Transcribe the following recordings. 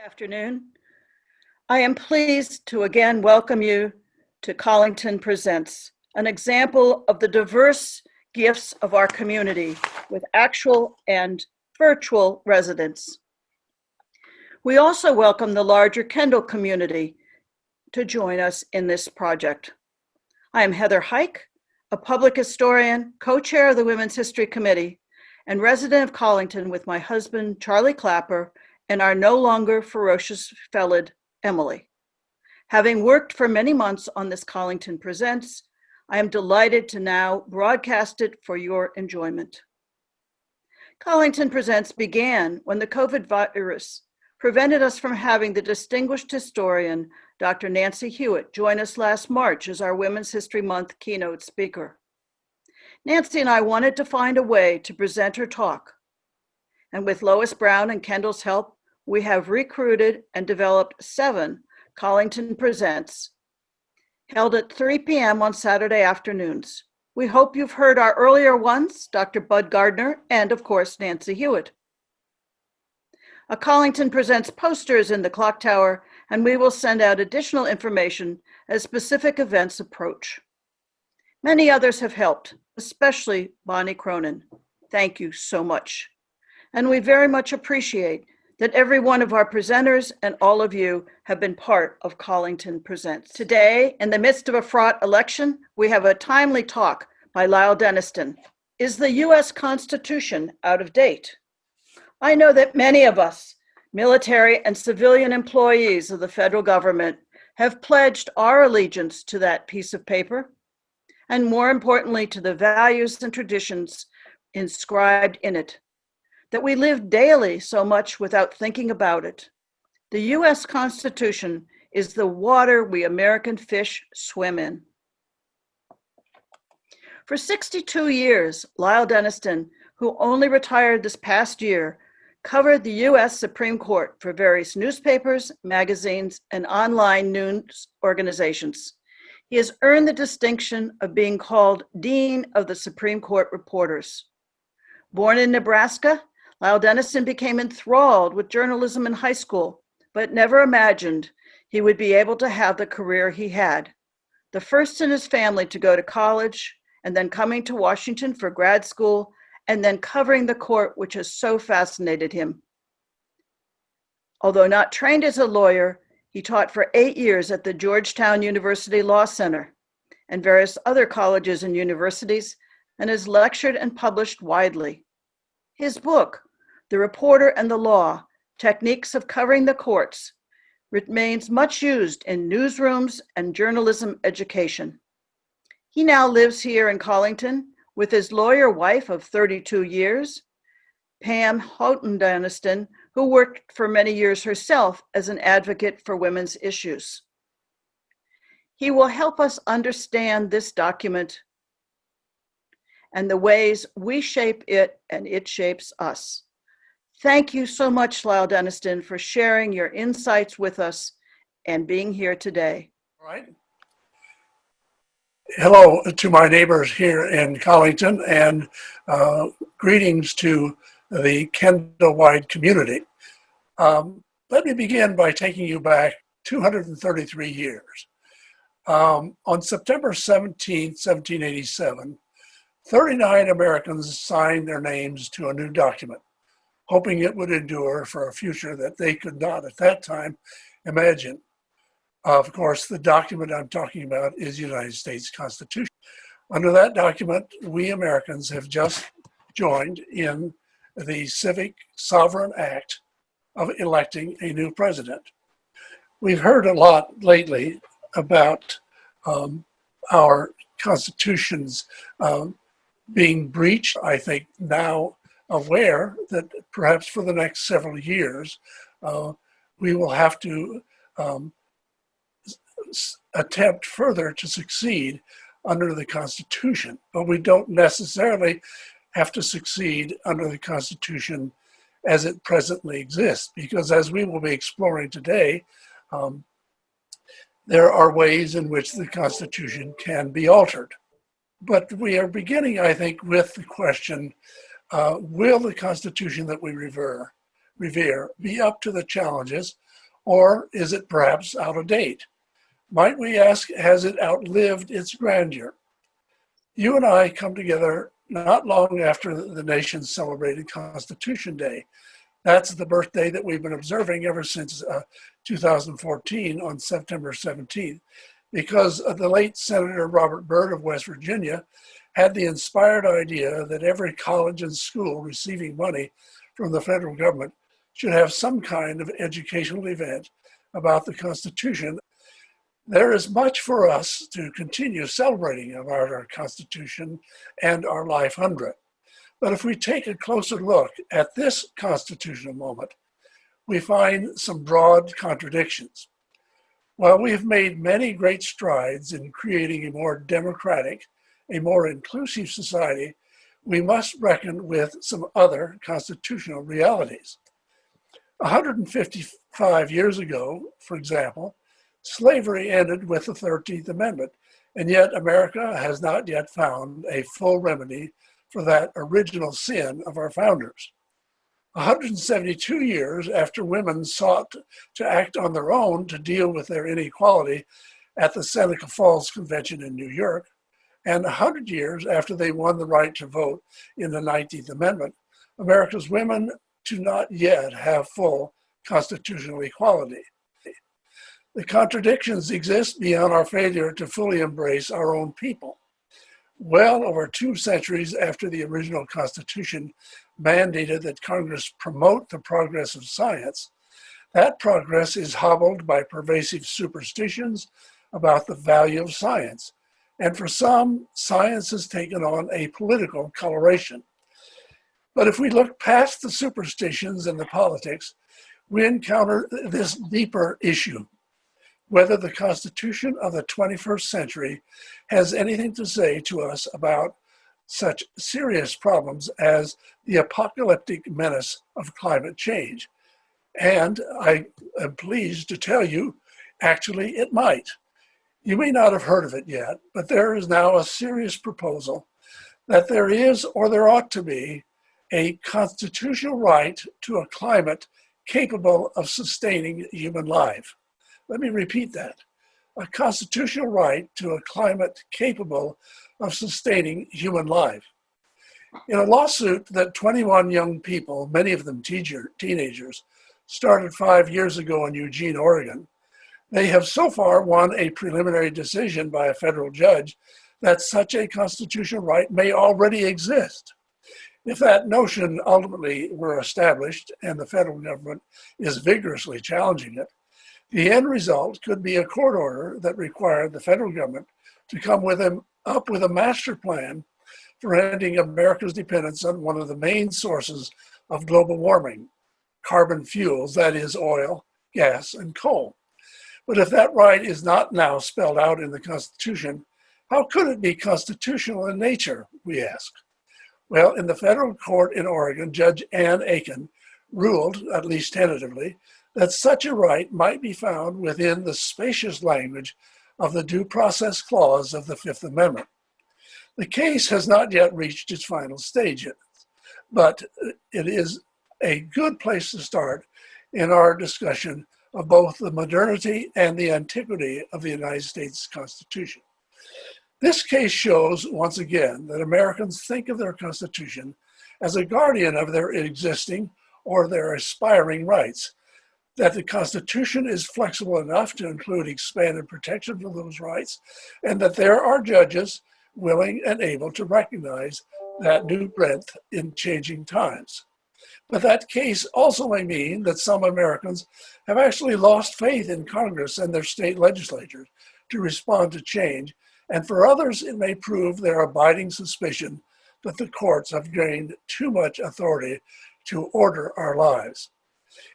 Afternoon. I am pleased to again welcome you to Collington Presents, an example of the diverse gifts of our community with actual and virtual residents. We also welcome the larger Kendall community to join us in this project. I am Heather Hike, a public historian, co-chair of the Women's History Committee, and resident of Collington with my husband, Charlie Clapper, and our no longer ferocious fellow, Emily. Having worked for many months on this Collington Presents, I am delighted to now broadcast it for your enjoyment. Collington Presents began when the COVID virus prevented us from having the distinguished historian, Dr. Nancy Hewitt, join us last March as our Women's History Month keynote speaker. Nancy and I wanted to find a way to present her talk. And with Lois Brown and Kendall's help, we have recruited and developed 7 Collington Presents, held at 3 p.m. on Saturday afternoons. We hope you've heard our earlier ones, Dr. Bud Gardner, and of course, Nancy Hewitt. A Collington Presents poster is in the clock tower, and we will send out additional information as specific events approach. Many others have helped, especially Bonnie Cronin. Thank you so much. And we very much appreciate that every one of our presenters and all of you have been part of Collington Presents. Today, in the midst of a fraught election, we have a timely talk by Lyle Denniston. Is the U.S. Constitution out of date? I know that many of us, military and civilian employees of the federal government, have pledged our allegiance to that piece of paper, and more importantly, to the values and traditions inscribed in it, that we live daily so much without thinking about it. The U.S. Constitution is the water we American fish swim in. For 62 years, Lyle Denniston, who only retired this past year, covered the U.S. Supreme Court for various newspapers, magazines, and online news organizations. He has earned the distinction of being called Dean of the Supreme Court Reporters. Born in Nebraska, Lyle Denniston became enthralled with journalism in high school, but never imagined he would be able to have the career he had. The first in his family to go to college, and then coming to Washington for grad school, and then covering the court, which has so fascinated him. Although not trained as a lawyer, he taught for 8 years at the Georgetown University Law Center and various other colleges and universities, and has lectured and published widely. His book, The Reporter and the Law, Techniques of Covering the Courts, remains much used in newsrooms and journalism education. He now lives here in Collington with his lawyer wife of 32 years, Pam Houghton Denniston, who worked for many years herself as an advocate for women's issues. He will help us understand this document and the ways we shape it and it shapes us. Thank you so much, Lyle Denniston, for sharing your insights with us and being here today. All right. Hello to my neighbors here in Collington, and greetings to the Kendall-wide community. Let me begin by taking you back 233 years. On September 17, 1787, 39 Americans signed their names to a new document, hoping it would endure for a future that they could not at that time imagine. Of course, the document I'm talking about is the United States Constitution. Under that document, we Americans have just joined in the civic sovereign act of electing a new president. We've heard a lot lately about our constitutions being breached. I think now aware that perhaps for the next several years, we will have to attempt further to succeed under the Constitution, but we don't necessarily have to succeed under the Constitution as it presently exists, because as we will be exploring today, there are ways in which the Constitution can be altered. But we are beginning, I think, with the question, will the Constitution that we revere be up to the challenges Or is it perhaps out of date? Might we ask, has it outlived its grandeur? You and I come together not long after the nation celebrated Constitution Day. That's the birthday that we've been observing ever since 2014 on September 17th, because the late Senator Robert Byrd of West Virginia had the inspired idea that every college and school receiving money from the federal government should have some kind of educational event about the Constitution. There is much for us to continue celebrating about our Constitution and our life under it. But if we take a closer look at this constitutional moment, we find some broad contradictions. While we have made many great strides in creating a more democratic, a more inclusive society, we must reckon with some other constitutional realities. 155 years ago, for example, slavery ended with the 13th Amendment, and yet America has not yet found a full remedy for that original sin of our founders. 172 years after women sought to act on their own to deal with their inequality at the Seneca Falls Convention in New York, and 100 years after they won the right to vote in the 19th Amendment, America's women do not yet have full constitutional equality. The contradictions exist beyond our failure to fully embrace our own people. Well over 2 centuries after the original Constitution mandated that Congress promote the progress of science, that progress is hobbled by pervasive superstitions about the value of science. And for some, science has taken on a political coloration. But if we look past the superstitions and the politics, we encounter this deeper issue: whether the Constitution of the 21st century has anything to say to us about such serious problems as the apocalyptic menace of climate change. And I am pleased to tell you, actually, it might. You may not have heard of it yet, but there is now a serious proposal that there is, or there ought to be, a constitutional right to a climate capable of sustaining human life. Let me repeat that. A constitutional right to a climate capable of sustaining human life. In a lawsuit that 21 young people, many of them teenagers, started 5 years ago in Eugene, Oregon, they have so far won a preliminary decision by a federal judge that such a constitutional right may already exist. If that notion ultimately were established and the federal government is vigorously challenging it, the end result could be a court order that required the federal government to come up with a master plan for ending America's dependence on one of the main sources of global warming, carbon fuels, that is oil, gas, and coal. But if that right is not now spelled out in the Constitution, how could it be constitutional in nature, we ask? Well, in the federal court in Oregon, Judge Ann Aiken ruled, at least tentatively, that such a right might be found within the spacious language of the Due Process Clause of the Fifth Amendment. The case has not yet reached its final stage, but it is a good place to start in our discussion of both the modernity and the antiquity of the United States Constitution. This case shows, once again, that Americans think of their Constitution as a guardian of their existing or their aspiring rights, that the Constitution is flexible enough to include expanded protection for those rights, and that there are judges willing and able to recognize that new breadth in changing times. But that case also may mean that some Americans have actually lost faith in Congress and their state legislatures to respond to change, and for others it may prove their abiding suspicion that the courts have gained too much authority to order our lives.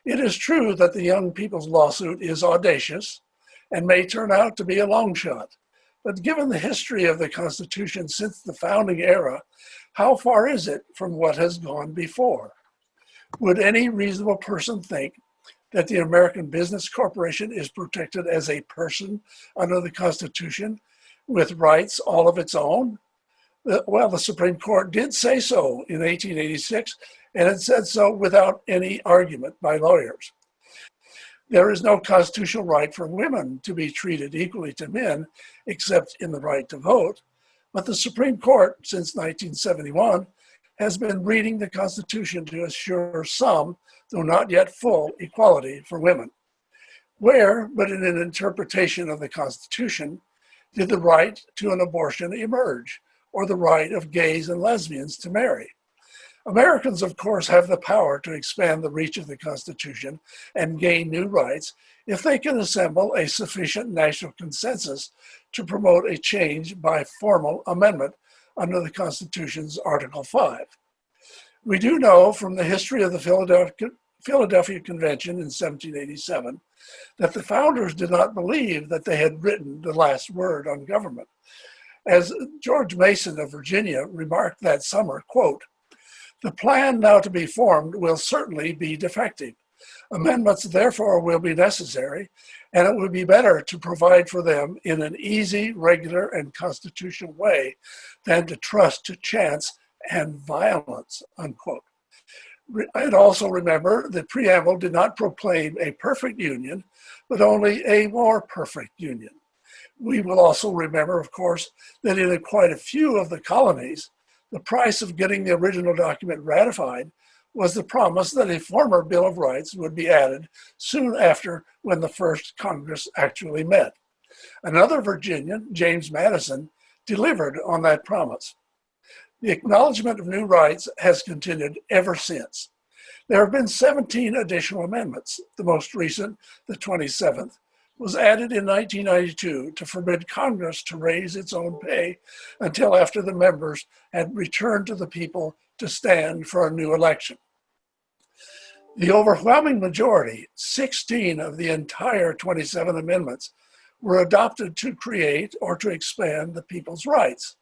It is true that the young people's lawsuit is audacious and may turn out to be a long shot, but given the history of the Constitution since the founding era, how far is it from what has gone before? Would any reasonable person think that the American Business Corporation is protected as a person under the Constitution with rights all of its own? Well, the Supreme Court did say so in 1886, and it said so without any argument by lawyers. There is no constitutional right for women to be treated equally to men, except in the right to vote. But the Supreme Court, since 1971, has been reading the Constitution to assure some, though not yet full, equality for women. Where, but in an interpretation of the Constitution, did the right to an abortion emerge, or the right of gays and lesbians to marry? Americans, of course, have the power to expand the reach of the Constitution and gain new rights if they can assemble a sufficient national consensus to promote a change by formal amendment under the Constitution's Article 5. We do know from the history of the Philadelphia Convention in 1787 that the founders did not believe that they had written the last word on government. As George Mason of Virginia remarked that summer, quote, "The plan now to be formed will certainly be defective. Amendments therefore will be necessary, and it would be better to provide for them in an easy, regular, and constitutional way than to trust to chance and violence," unquote. I'd also remember the preamble did not proclaim a perfect union, but only a more perfect union. We will also remember, of course, that in quite a few of the colonies, the price of getting the original document ratified was the promise that a former Bill of Rights would be added soon after when the first Congress actually met. Another Virginian, James Madison, delivered on that promise. The acknowledgement of new rights has continued ever since. There have been 17 additional amendments. The most recent, the 27th, was added in 1992 to forbid Congress to raise its own pay until after the members had returned to the people to stand for a new election. The overwhelming majority, 16 of the entire 27 amendments, were adopted to create or to expand the people's rights.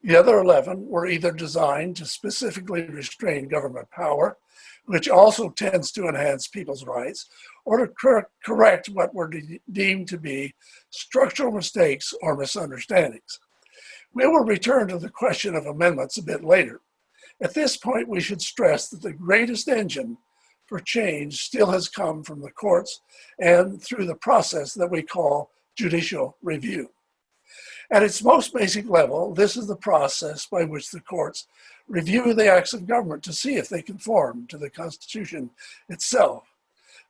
The other 11 were either designed to specifically restrain government power, which also tends to enhance people's rights, or to correct what were deemed to be structural mistakes or misunderstandings. We will return to the question of amendments a bit later. At this point, we should stress that the greatest engine for change still has come from the courts and through the process that we call judicial review. At its most basic level, this is the process by which the courts review the acts of government to see if they conform to the Constitution itself.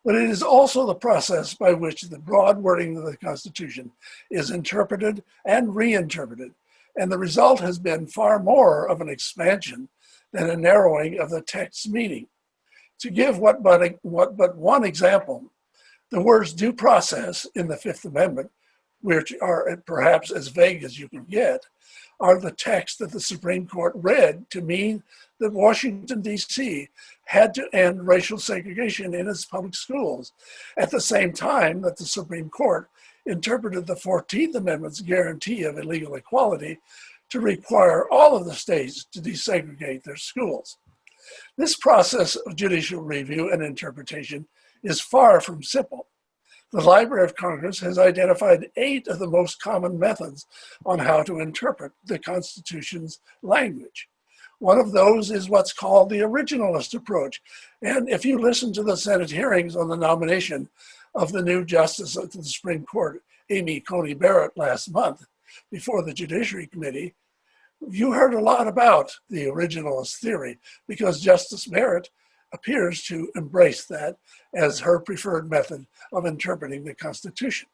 But it is also the process by which the broad wording of the Constitution is interpreted and reinterpreted, and the result has been far more of an expansion than a narrowing of the text's meaning. To give but one example, the words due process in the Fifth Amendment, which are perhaps as vague as you can get, are the text that the Supreme Court read to mean that Washington, D.C. had to end racial segregation in its public schools, at the same time that the Supreme Court interpreted the 14th Amendment's guarantee of illegal equality to require all of the states to desegregate their schools. This process of judicial review and interpretation is far from simple. The Library of Congress has identified 8 of the most common methods on how to interpret the Constitution's language. One of those is what's called the originalist approach. And if you listen to the Senate hearings on the nomination of the new Justice of the Supreme Court, Amy Coney Barrett, last month before the Judiciary Committee, you heard a lot about the originalist theory because Justice Barrett appears to embrace that as her preferred method of interpreting the Constitution.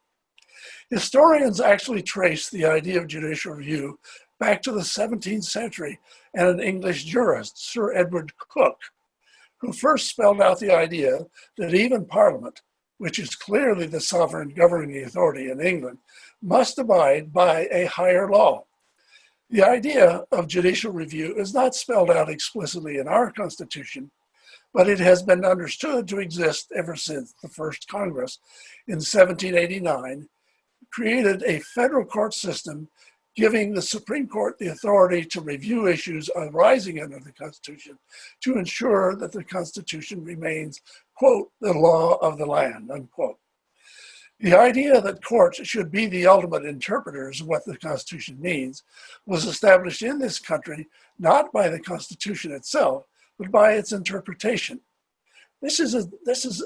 Historians actually trace the idea of judicial review back to the 17th century and an English jurist, Sir Edward Coke, who first spelled out the idea that even Parliament, which is clearly the sovereign governing authority in England, must abide by a higher law. The idea of judicial review is not spelled out explicitly in our Constitution, but it has been understood to exist ever since the first Congress in 1789 created a federal court system giving the Supreme Court the authority to review issues arising under the Constitution to ensure that the Constitution remains, quote, the law of the land, unquote. The idea that courts should be the ultimate interpreters of what the Constitution means was established in this country not by the Constitution itself, but by its interpretation. This is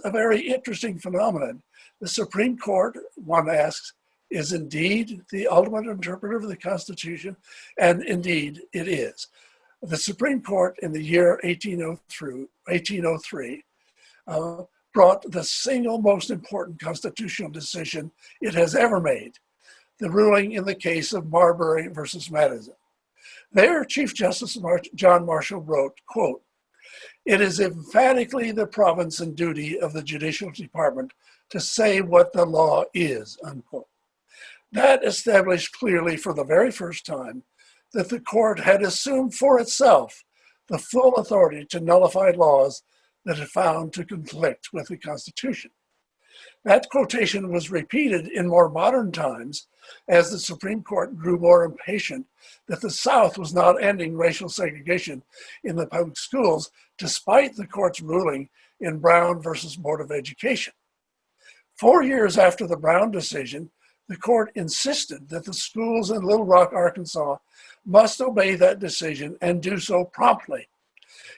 a very interesting phenomenon. The Supreme Court, one asks, is indeed the ultimate interpreter of the Constitution, and indeed it is. The Supreme Court in the year 1803 brought the single most important constitutional decision it has ever made, the ruling in the case of Marbury versus Madison. There, Chief Justice John Marshall wrote, quote, "It is emphatically the province and duty of the Judicial Department to say what the law is," unquote. That established clearly for the very first time that the court had assumed for itself the full authority to nullify laws that it found to conflict with the Constitution. That quotation was repeated in more modern times as the Supreme Court grew more impatient that the South was not ending racial segregation in the public schools, despite the court's ruling in Brown versus Board of Education. 4 years after the Brown decision, the court insisted that the schools in Little Rock, Arkansas must obey that decision and do so promptly.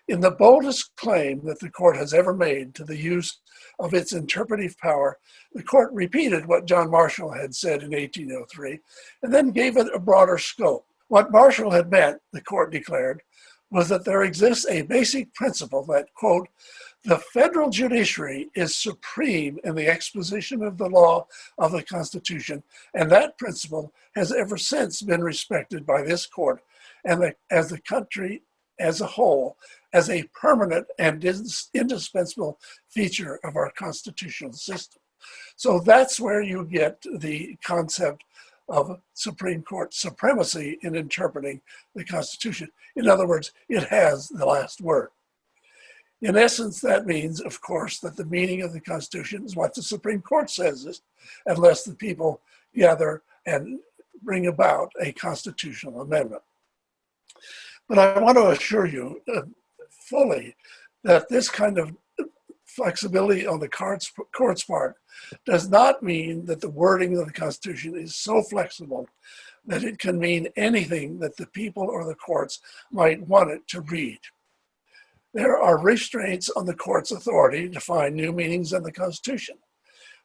In the boldest claim that the court has ever made to the use of its interpretive power, the court repeated what John Marshall had said in 1803 and then gave it a broader scope. What Marshall had meant, the court declared, was that there exists a basic principle that, quote, "the federal judiciary is supreme in the exposition of the law of the Constitution, and that principle has ever since been respected by this court and as the country as a whole as a permanent and indispensable feature of our constitutional system." So that's where you get the concept of Supreme Court supremacy in interpreting the Constitution. In other words, it has the last word. In essence, that means, of course, that the meaning of the Constitution is what the Supreme Court says, unless the people gather and bring about a constitutional amendment. But I want to assure you fully that this kind of flexibility on the court's part does not mean that the wording of the Constitution is so flexible that it can mean anything that the people or the courts might want it to read. There are restraints on the court's authority to find new meanings in the Constitution.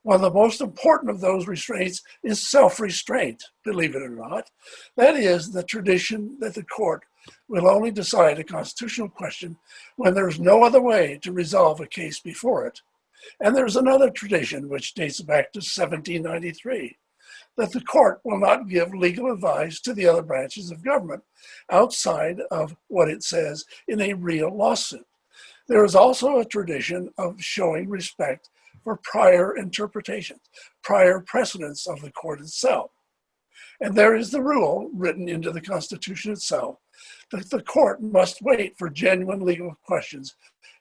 One of the most important of those restraints is self-restraint, believe it or not. That is the tradition that the court will only decide a constitutional question when there's no other way to resolve a case before it. And there's another tradition which dates back to 1793, that the court will not give legal advice to the other branches of government outside of what it says in a real lawsuit. There is also a tradition of showing respect for prior interpretations, prior precedents of the court itself. And there is the rule written into the Constitution itself that the court must wait for genuine legal questions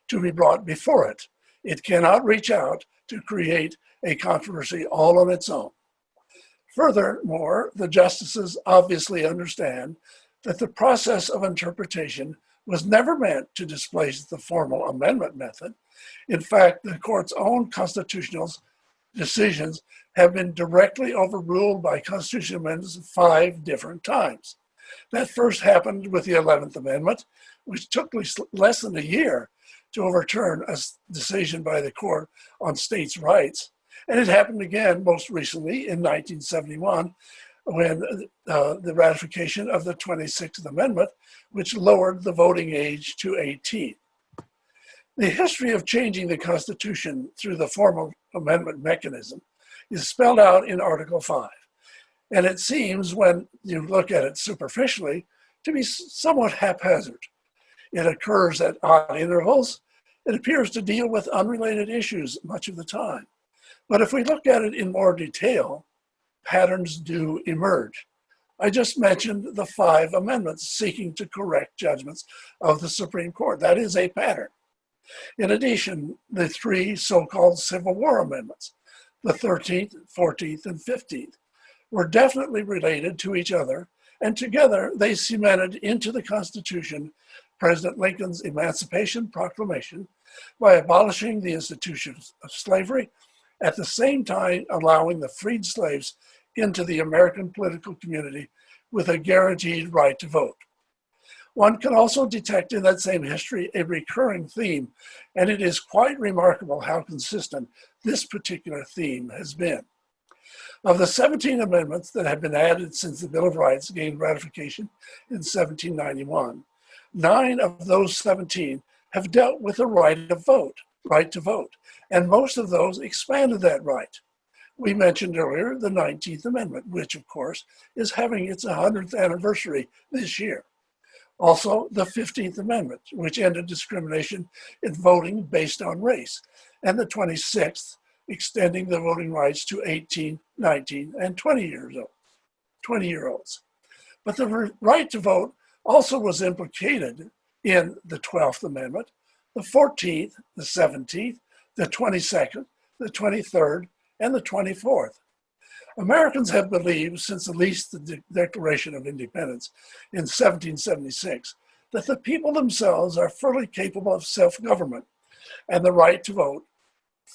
to be brought before it. It cannot reach out to create a controversy all on its own. Furthermore, the justices obviously understand that the process of interpretation was never meant to displace the formal amendment method. In fact, the court's own constitutional decisions have been directly overruled by constitutional amendments 5 different times. That first happened with the 11th Amendment, which took less than a year to overturn a decision by the court on states' rights. And it happened again most recently in 1971 when the ratification of the 26th Amendment, which lowered the voting age to 18. The history of changing the Constitution through the formal amendment mechanism is spelled out in Article 5. And it seems, when you look at it superficially, to be somewhat haphazard. It occurs at odd intervals. It appears to deal with unrelated issues much of the time. But if we look at it in more detail, patterns do emerge. I just mentioned the 5 amendments seeking to correct judgments of the Supreme Court. That is a pattern. In addition, the 3 so-called Civil War amendments, the 13th, 14th, and 15th, were definitely related to each other, and together they cemented into the Constitution President Lincoln's Emancipation Proclamation by abolishing the institution of slavery, at the same time allowing the freed slaves into the American political community with a guaranteed right to vote. One can also detect in that same history a recurring theme, and it is quite remarkable how consistent this particular theme has been. Of the 17 amendments that have been added since the Bill of Rights gained ratification in 1791, 9 of those 17 have dealt with the right to vote, and most of those expanded that right. We mentioned earlier the 19th Amendment, which, of course, is having its 100th anniversary this year. Also, the 15th Amendment, which ended discrimination in voting based on race, and the 26th, extending the voting rights to 18, 19, and 20-year-olds. But the right to vote also was implicated in the 12th Amendment, the 14th, the 17th, the 22nd, the 23rd, and the 24th. Americans have believed since at least the Declaration of Independence in 1776 that the people themselves are fully capable of self-government, and the right to vote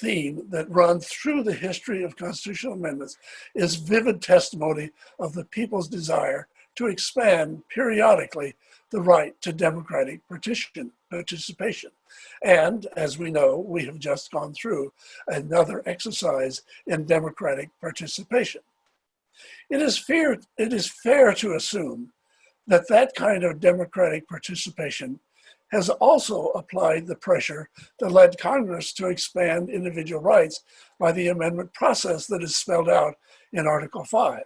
theme that runs through the history of constitutional amendments is vivid testimony of the people's desire to expand periodically the right to democratic participation. And as we know, we have just gone through another exercise in democratic participation. It is fair to assume that that kind of democratic participation has also applied the pressure that led Congress to expand individual rights by the amendment process that is spelled out in Article 5.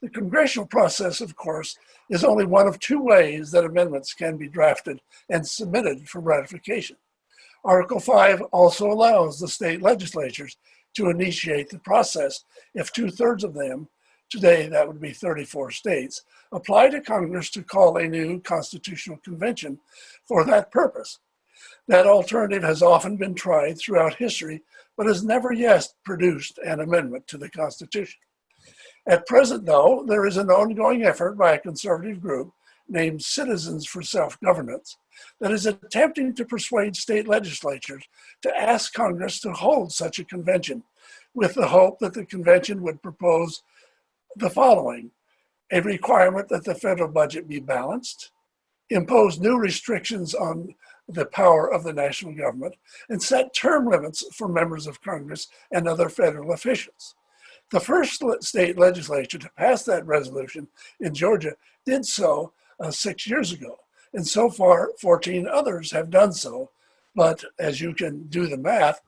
The congressional process, of course, is only one of 2 ways that amendments can be drafted and submitted for ratification. Article 5 also allows the state legislatures to initiate the process if 2/3 of them, today that would be 34 states, apply to Congress to call a new constitutional convention for that purpose. That alternative has often been tried throughout history, but has never yet produced an amendment to the Constitution. At present, though, there is an ongoing effort by a conservative group named Citizens for Self-Governance that is attempting to persuade state legislatures to ask Congress to hold such a convention, with the hope that the convention would propose the following: a requirement that the federal budget be balanced, impose new restrictions on the power of the national government, and set term limits for members of Congress and other federal officials. The first state legislature to pass that resolution in Georgia did so 6 years ago, and so far 14 others have done so. But as you can do the math,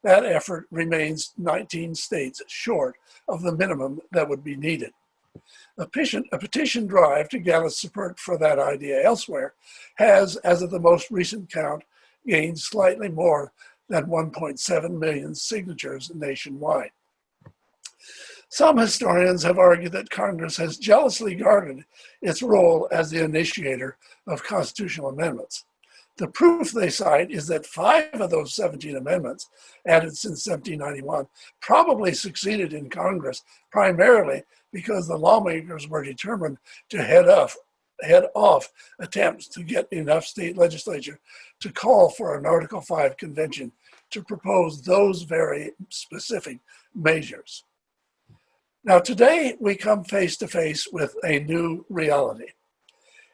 that effort remains 19 states short of the minimum that would be needed. A petition drive to gather support for that idea elsewhere has, as of the most recent count, gained slightly more than 1.7 million signatures nationwide. Some historians have argued that Congress has jealously guarded its role as the initiator of constitutional amendments. The proof they cite is that 5 of those 17 amendments, added since 1791, probably succeeded in Congress primarily because the lawmakers were determined to head off attempts to get enough state legislature to call for an Article 5 convention to propose those very specific measures. Now, today we come face to face with a new reality.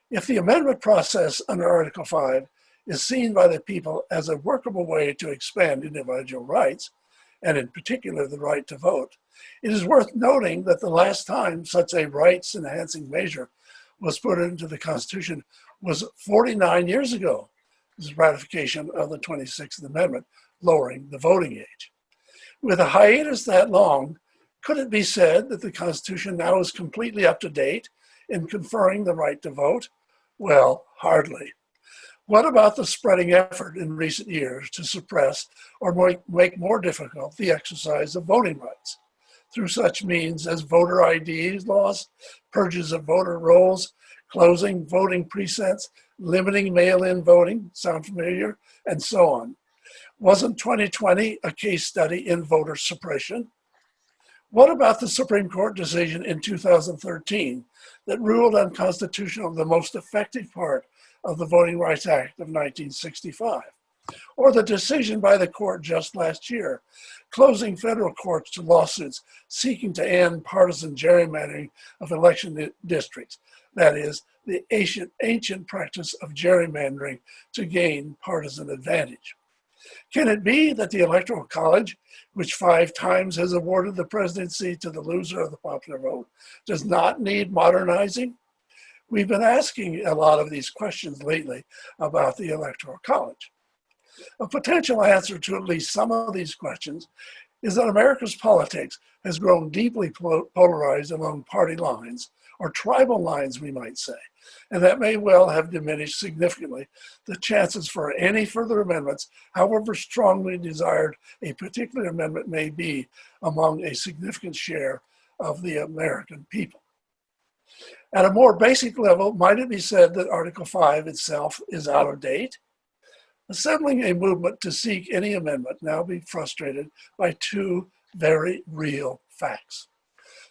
If the amendment process under Article 5 is seen by the people as a workable way to expand individual rights, and in particular the right to vote, it is worth noting that the last time such a rights-enhancing measure was put into the Constitution was 49 years ago, the ratification of the 26th Amendment, lowering the voting age. With a hiatus that long, could it be said that the Constitution now is completely up to date in conferring the right to vote? Well, hardly. What about the spreading effort in recent years to suppress or make more difficult the exercise of voting rights through such means as voter ID laws, purges of voter rolls, closing voting precincts, limiting mail-in voting, sound familiar, and so on? Wasn't 2020 a case study in voter suppression? What about the Supreme Court decision in 2013 that ruled unconstitutional the most effective part of the Voting Rights Act of 1965? Or the decision by the court just last year, closing federal courts to lawsuits seeking to end partisan gerrymandering of election districts, that is, the ancient practice of gerrymandering to gain partisan advantage. Can it be that the Electoral College, which 5 times has awarded the presidency to the loser of the popular vote, does not need modernizing? We've been asking a lot of these questions lately about the Electoral College. A potential answer to at least some of these questions is that America's politics has grown deeply polarized along party lines, or tribal lines, we might say, and that may well have diminished significantly the chances for any further amendments, however strongly desired a particular amendment may be among a significant share of the American people. At a more basic level, might it be said that Article 5 itself is out of date? Assembling a movement to seek any amendment now be frustrated by 2 very real facts.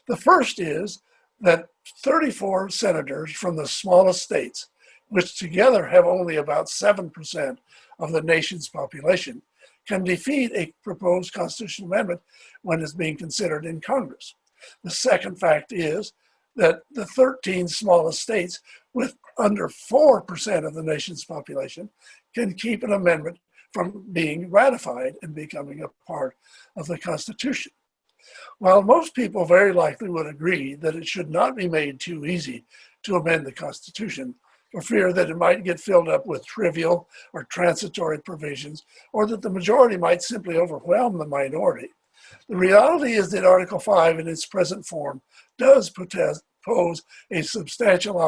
The first is that 34 senators from the smallest states, which together have only about 7% of the nation's population, can defeat a proposed constitutional amendment when it's being considered in Congress. The second fact is that the 13 smallest states with under 4% of the nation's population can keep an amendment from being ratified and becoming a part of the Constitution. While most people very likely would agree that it should not be made too easy to amend the Constitution for fear that it might get filled up with trivial or transitory provisions, or that the majority might simply overwhelm the minority, the reality is that Article 5 in its present form does pose a substantial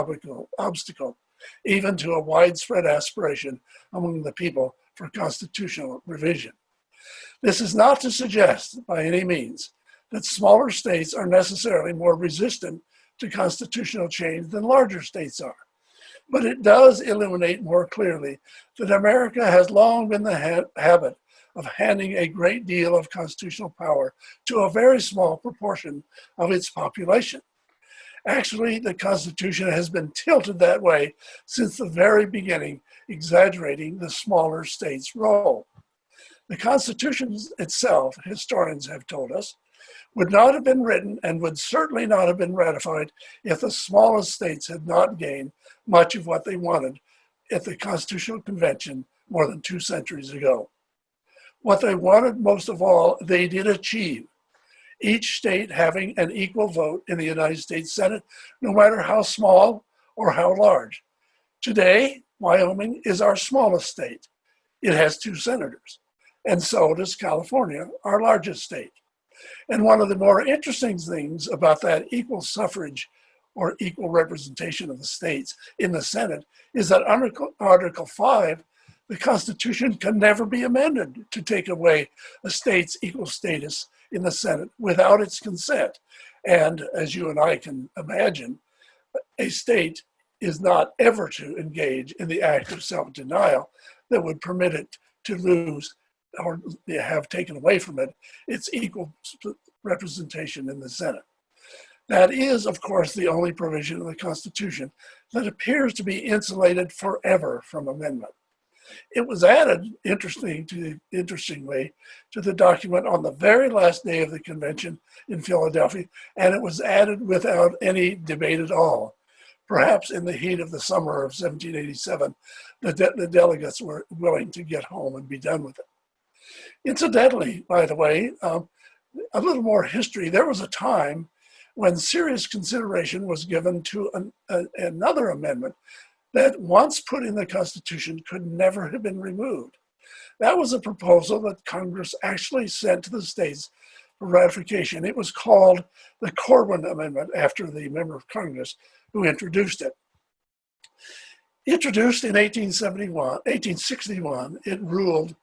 obstacle, even to a widespread aspiration among the people for constitutional revision. This is not to suggest, by any means, that smaller states are necessarily more resistant to constitutional change than larger states are. But it does illuminate more clearly that America has long been the habit of handing a great deal of constitutional power to a very small proportion of its population. Actually, the Constitution has been tilted that way since the very beginning, exaggerating the smaller states' role. The Constitution itself, historians have told us, would not have been written and would certainly not have been ratified if the smallest states had not gained much of what they wanted at the Constitutional Convention more than 2 centuries ago. What they wanted most of all, they did achieve. Each state having an equal vote in the United States Senate, no matter how small or how large. Today, Wyoming is our smallest state. It has 2 senators, and so does California, our largest state. And one of the more interesting things about that equal suffrage or equal representation of the states in the Senate is that under Article 5, the Constitution can never be amended to take away a state's equal status in the Senate without its consent. And as you and I can imagine, a state is not ever to engage in the act of self-denial that would permit it to lose or have taken away from it its equal representation in the Senate. That is, of course, the only provision of the Constitution that appears to be insulated forever from amendment. It was added, interestingly, to the document on the very last day of the convention in Philadelphia, and it was added without any debate at all. Perhaps in the heat of the summer of 1787, the delegates were willing to get home and be done with it. Incidentally, by the way, a little more history. There was a time when serious consideration was given to another amendment that once put in the Constitution could never have been removed. That was a proposal that Congress actually sent to the states for ratification. It was called the Corwin Amendment after the member of Congress who introduced it. Introduced in 1861, it ruled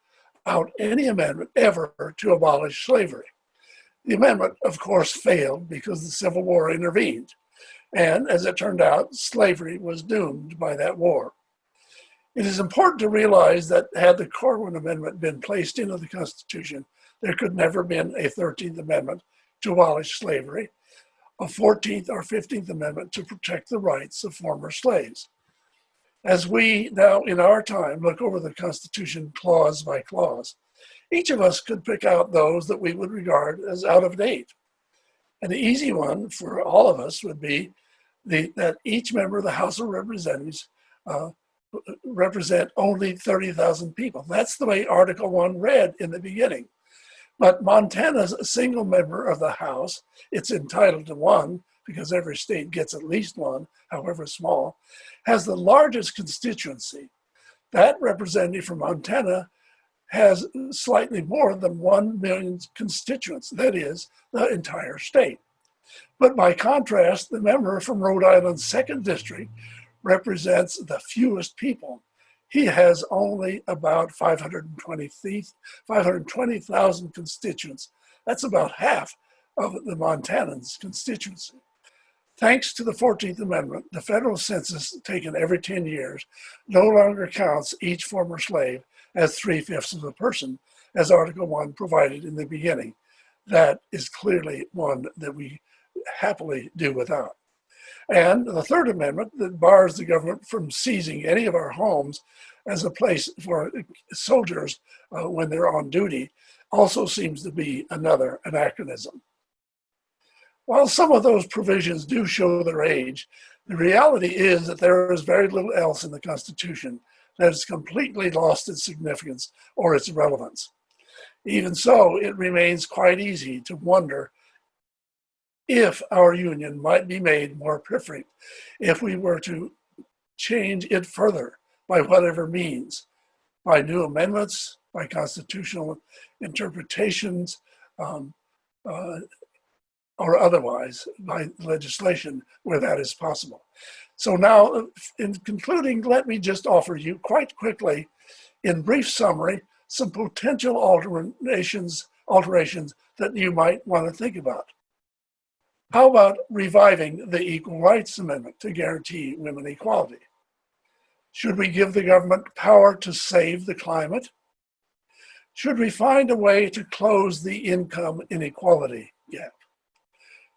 out any amendment ever to abolish slavery. The amendment, of course, failed because the Civil War intervened. And as it turned out, slavery was doomed by that war. It is important to realize that had the Corwin Amendment been placed into the Constitution, there could never have been a 13th Amendment to abolish slavery, a 14th or 15th Amendment to protect the rights of former slaves. As we now, in our time, look over the Constitution clause by clause, each of us could pick out those that we would regard as out of date. An easy one for all of us would be that each member of the House of Representatives represent only 30,000 people. That's the way Article 1 read in the beginning. But Montana's a single member of the House. It's entitled to one because every state gets at least one, however small, has the largest constituency. That representative from Montana has slightly more than 1 million constituents, that is, the entire state. But by contrast, the member from Rhode Island's 2nd District represents the fewest people. He has only about 520,000 constituents. That's about half of the Montanans' constituency. Thanks to the 14th Amendment, the federal census taken every 10 years no longer counts each former slave as 3/5 of a person, as Article 1 provided in the beginning. That is clearly one that we happily do without. And the 3rd Amendment that bars the government from seizing any of our homes as a place for soldiers when they're on duty also seems to be another anachronism. While some of those provisions do show their age, the reality is that there is very little else in the Constitution that has completely lost its significance or its relevance. Even so, it remains quite easy to wonder if our union might be made more perfect if we were to change it further by whatever means, by new amendments, by constitutional interpretations, or otherwise by legislation where that is possible. So now, in concluding, let me just offer you quite quickly, in brief summary, some potential alterations that you might want to think about. How about reviving the Equal Rights Amendment to guarantee women equality? Should we give the government power to save the climate? Should we find a way to close the income inequality gap?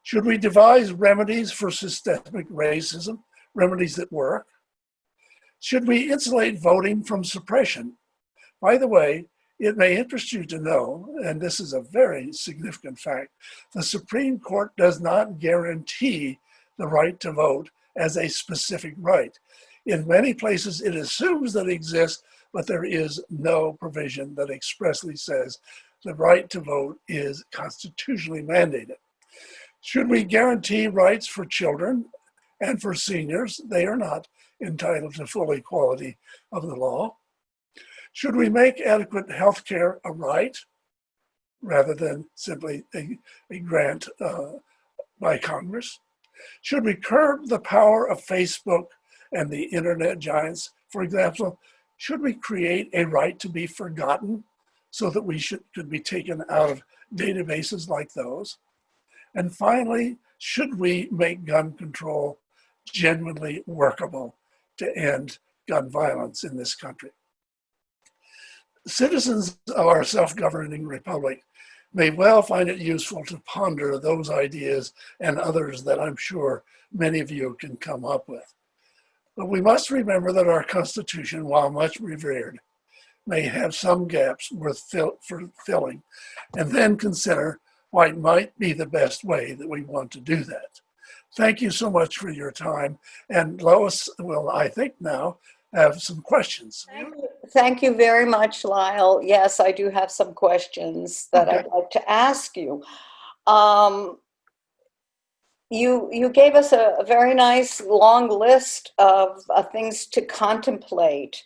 Should we devise remedies for systemic racism, remedies that work? Should we insulate voting from suppression? By the way, it may interest you to know, and this is a very significant fact, the Supreme Court does not guarantee the right to vote as a specific right. In many places, it assumes that it exists, but there is no provision that expressly says the right to vote is constitutionally mandated. Should we guarantee rights for children and for seniors? They are not entitled to full equality of the law. Should we make adequate health care a right rather than simply a grant by Congress? Should we curb the power of Facebook and the internet giants? For example, should we create a right to be forgotten so that we could be taken out of databases like those? And finally, should we make gun control genuinely workable to end gun violence in this country? Citizens of our self-governing republic may well find it useful to ponder those ideas and others that I'm sure many of you can come up with. But we must remember that our Constitution, while much revered, may have some gaps worth filling, and then consider what might be the best way that we want to do that. Thank you so much for your time. And Lois will, I think now, have some questions. Thank you very much, Lyle. Yes, I do have some questions that I'd like to ask you. You gave us a very nice long list of things to contemplate.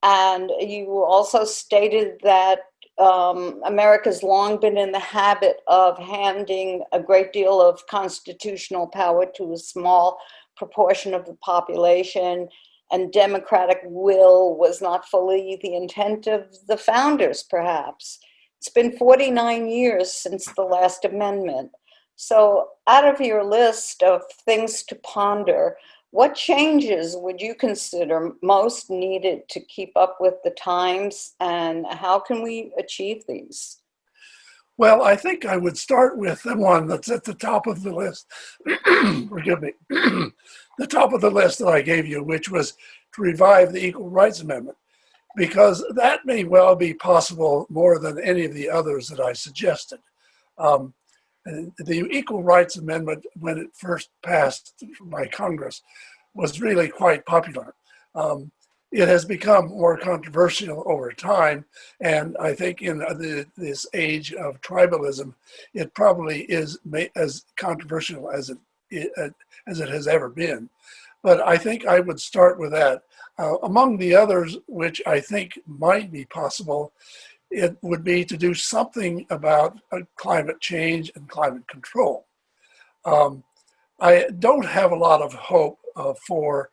And you also stated that America's long been in the habit of handing a great deal of constitutional power to a small proportion of the population, and democratic will was not fully the intent of the founders, perhaps. It's been 49 years since the last amendment. So out of your list of things to ponder, what changes would you consider most needed to keep up with the times, and how can we achieve these? Well, I think I would start with the one that's at the top of the list. Forgive me. The top of the list that I gave you, which was to revive the Equal Rights Amendment, because that may well be possible more than any of the others that I suggested. The Equal Rights Amendment, when it first passed by Congress, was really quite popular. It has become more controversial over time, and I think in this age of tribalism, it probably is as controversial as it has ever been. But I think I would start with that. Among the others, which I think might be possible, it would be to do something about climate change and climate control. I don't have a lot of hope for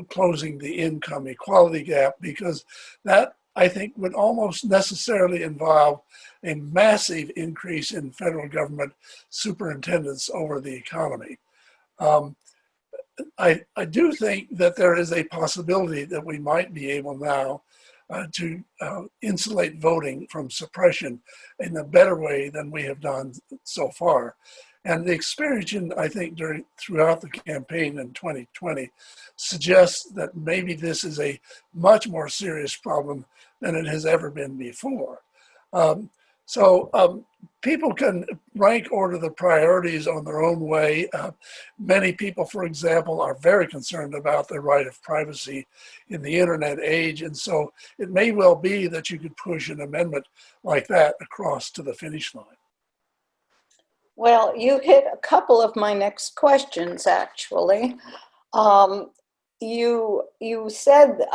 closing the income equality gap, because that, I think, would almost necessarily involve a massive increase in federal government superintendence over the economy. I do think that there is a possibility that we might be able now to insulate voting from suppression in a better way than we have done so far. And the experience, I think, throughout the campaign in 2020 suggests that maybe this is a much more serious problem than it has ever been before. So people can rank order the priorities on their own way. Many people, for example, are very concerned about the right of privacy in the internet age. And so it may well be that you could push an amendment like that across to the finish line. Well, you hit a couple of my next questions, actually. You said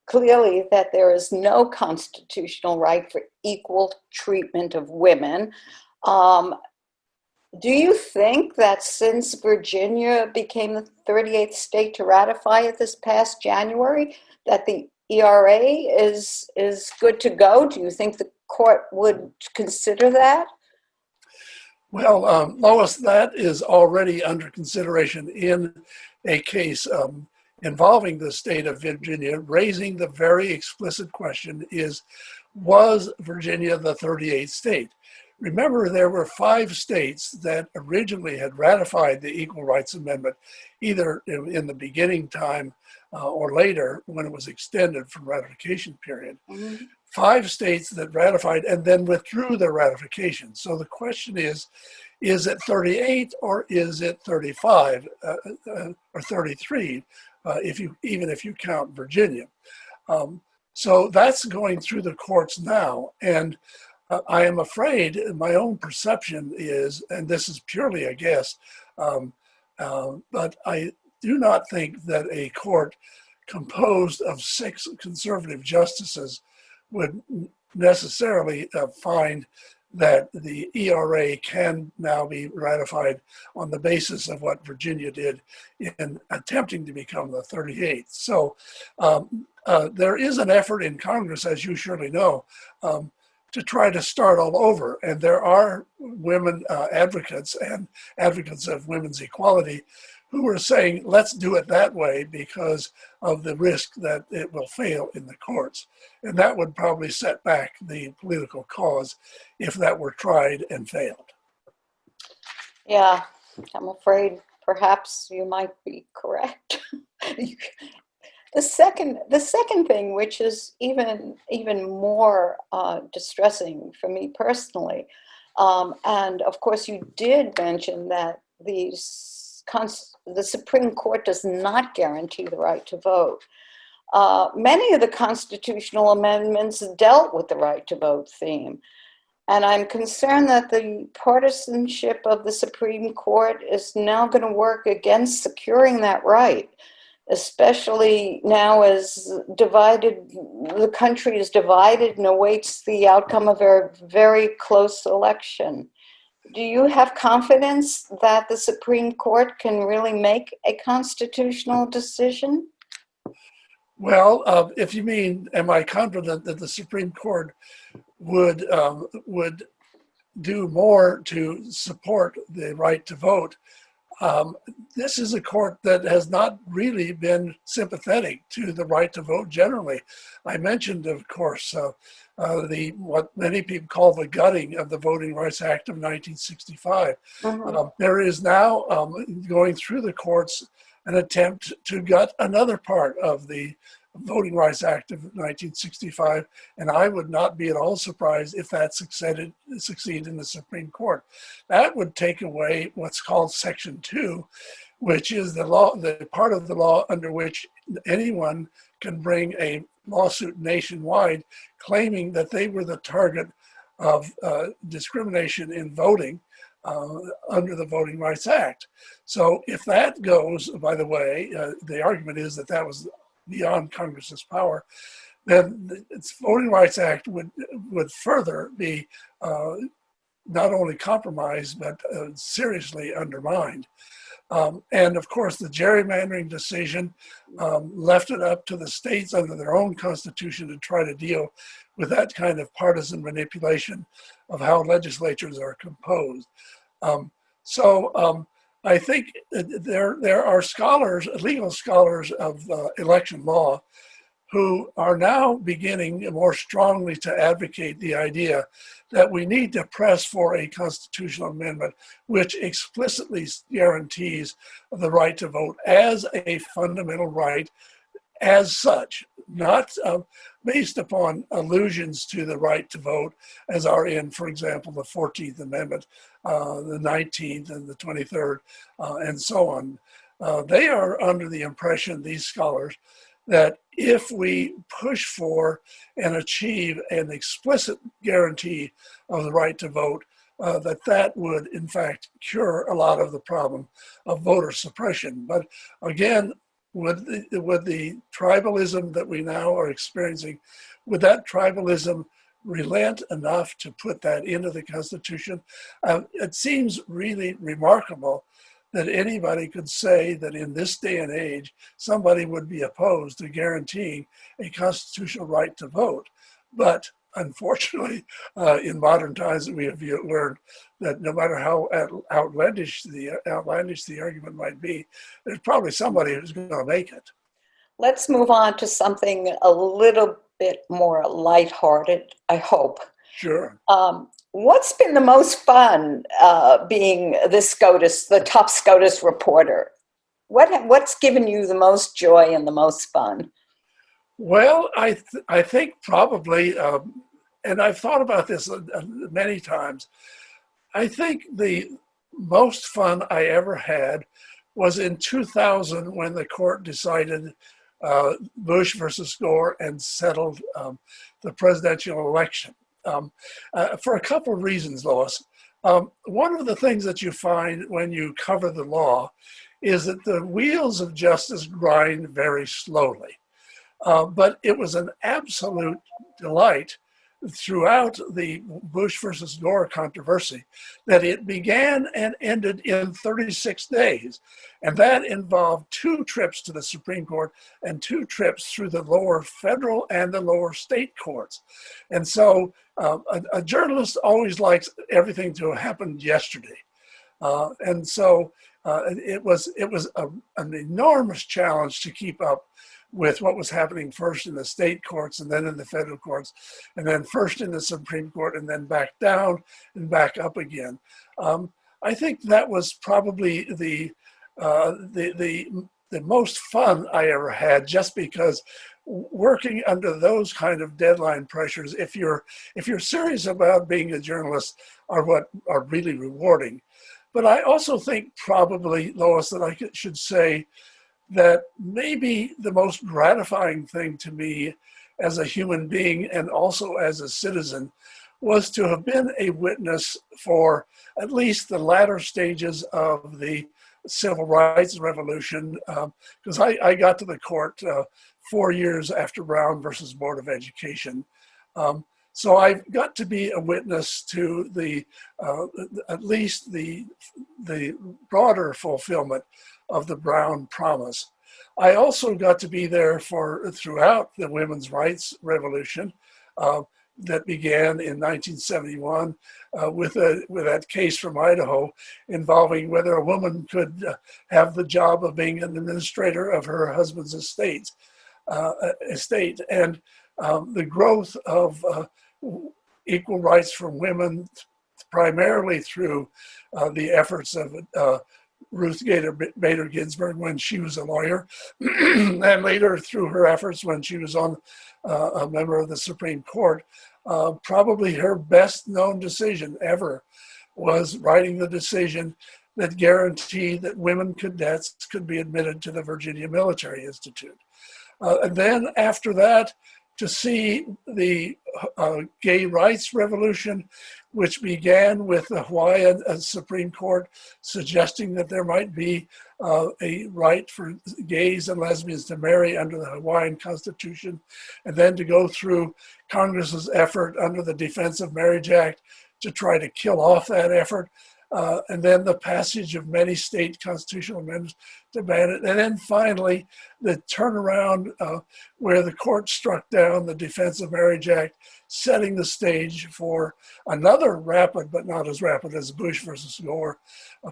clearly that there is no constitutional right for equal treatment of women. Do you think that since Virginia became the 38th state to ratify it this past January, that the ERA is good to go? Do you think the court would consider that? Well, Lois, that is already under consideration in a case involving the state of Virginia, raising the very explicit question was Virginia the 38th state? Remember, there were 5 states that originally had ratified the Equal Rights Amendment, either in the beginning time or later when it was extended from ratification period. Mm-hmm. 5 states that ratified and then withdrew their ratification. So the question is it 38 or is it 35 or 33, even if you count Virginia? So that's going through the courts now. And I am afraid my own perception is, and this is purely a guess, but I do not think that a court composed of 6 conservative justices would necessarily find that the ERA can now be ratified on the basis of what Virginia did in attempting to become the 38th. So there is an effort in Congress, as you surely know, to try to start all over. And there are women advocates and advocates of women's equality who are saying, let's do it that way because of the risk that it will fail in the courts. And that would probably set back the political cause if that were tried and failed. Yeah, I'm afraid perhaps you might be correct. The second thing, which is even more distressing for me personally, and of course you did mention that the Supreme Court does not guarantee the right to vote. Many of the constitutional amendments dealt with the right to vote theme. And I'm concerned that the partisanship of the Supreme Court is now going to work against securing that right, especially now as the country is divided and awaits the outcome of a very close election. Do you have confidence that the Supreme Court can really make a constitutional decision? Well, if you mean, am I confident that the Supreme Court would do more to support the right to vote? This is a court that has not really been sympathetic to the right to vote generally. I mentioned, of course, what many people call the gutting of the Voting Rights Act of 1965. Mm-hmm. There is now going through the courts an attempt to gut another part of the Voting Rights Act of 1965, and I would not be at all surprised if that succeeded in the Supreme Court. That would take away what's called Section 2, which is the part of the law under which anyone can bring a lawsuit nationwide claiming that they were the target of discrimination in voting under the Voting Rights Act. So if that goes, by the way, the argument is that that was beyond Congress's power, then the Voting Rights Act would further be not only compromised, but seriously undermined. And of course, the gerrymandering decision left it up to the states under their own constitution to try to deal with that kind of partisan manipulation of how legislatures are composed. I think there are scholars, legal scholars of election law, who are now beginning more strongly to advocate the idea that we need to press for a constitutional amendment which explicitly guarantees the right to vote as a fundamental right as such, not based upon allusions to the right to vote as are in, for example, the 14th Amendment, the 19th and the 23rd, and so on. They are under the impression, these scholars, that if we push for and achieve an explicit guarantee of the right to vote, that would in fact cure a lot of the problem of voter suppression. But again, would the tribalism that we now are experiencing, would that tribalism relent enough to put that into the Constitution? It seems really remarkable that anybody could say that in this day and age, somebody would be opposed to guaranteeing a constitutional right to vote. But unfortunately, in modern times, we have learned that no matter how outlandish the argument might be, there's probably somebody who's going to make it. Let's move on to something a little bit more lighthearted, I hope. Sure. What's been the most fun being the top SCOTUS reporter? What's given you the most joy and the most fun? Well, I think probably, and I've thought about this many times, I think the most fun I ever had was in 2000 when the court decided Bush versus Gore and settled the presidential election. For a couple of reasons, Lois. One of the things that you find when you cover the law is that the wheels of justice grind very slowly. But it was an absolute delight throughout the Bush versus Gore controversy that it began and ended in 36 days. And that involved 2 trips to the Supreme Court and 2 trips through the lower federal and the lower state courts. And so a journalist always likes everything to have happened yesterday. And so it was an enormous challenge to keep up with what was happening first in the state courts and then in the federal courts, and then first in the Supreme Court and then back down and back up again. I think that was probably the most fun I ever had, just because working under those kind of deadline pressures, if you're serious about being a journalist, are what are really rewarding. But I also think probably, Lois, that I should say that maybe the most gratifying thing to me as a human being and also as a citizen was to have been a witness for at least the latter stages of the civil rights revolution, because I got to the court 4 years after Brown versus Board of Education. So I got to be a witness to at least the broader fulfillment of the Brown promise. I also got to be there throughout the women's rights revolution that began in 1971 with that case from Idaho involving whether a woman could have the job of being an administrator of her husband's estate, and the growth of equal rights for women, primarily through the efforts of Ruth Bader Ginsburg when she was a lawyer, and later through her efforts when she was on a member of the Supreme Court. Probably her best known decision ever was writing the decision that guaranteed that women cadets could be admitted to the Virginia Military Institute. And then after that, to see the gay rights revolution, which began with the Hawaiian Supreme Court suggesting that there might be a right for gays and lesbians to marry under the Hawaiian Constitution, and then to go through Congress's effort under the Defense of Marriage Act to try to kill off that effort. And then the passage of many state constitutional amendments to ban it. And then finally, the turnaround where the court struck down the Defense of Marriage Act, setting the stage for another rapid, but not as rapid as Bush versus Gore,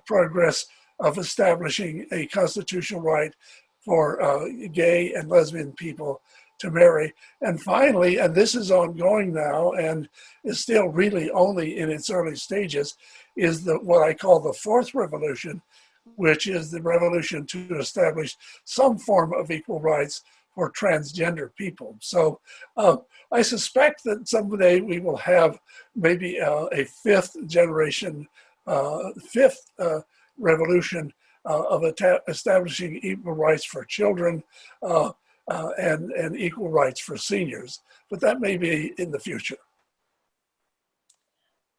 progress of establishing a constitutional right for gay and lesbian people to marry. And finally, and this is ongoing now and is still really only in its early stages, is what I call the fourth revolution, which is the revolution to establish some form of equal rights for transgender people. So I suspect that someday we will have maybe a fifth generation, fifth revolution of establishing equal rights for children and equal rights for seniors. But that may be in the future.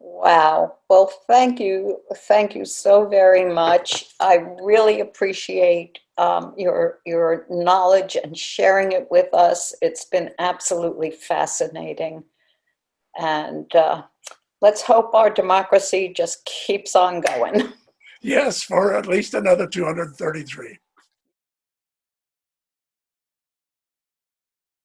Wow. Well, thank you. Thank you so very much. I really appreciate your knowledge and sharing it with us. It's been absolutely fascinating. And let's hope our democracy just keeps on going. Yes, for at least another 233.